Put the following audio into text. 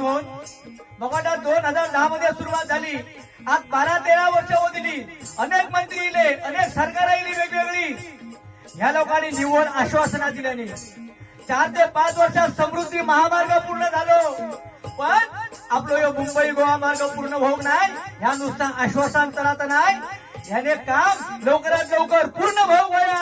दोन बघा 2010 मध्ये सुरुवात झाली. आज 12-13 वर्ष होती. अनेक मंत्री इले, अनेक सरकार आली वेगवेगळी. ह्या लोकांनी निवड आश्वासना दिल्याने 4 ते 5 वर्षात समृद्धी महामार्ग पूर्ण झालो. पण आपलं यो मुंबई गोवा मार्ग पूर्ण होऊ नाही. ह्या नुसता आश्वासनांतरात नाही, ह्याने काम लवकरात लवकर पूर्ण होऊ द्या.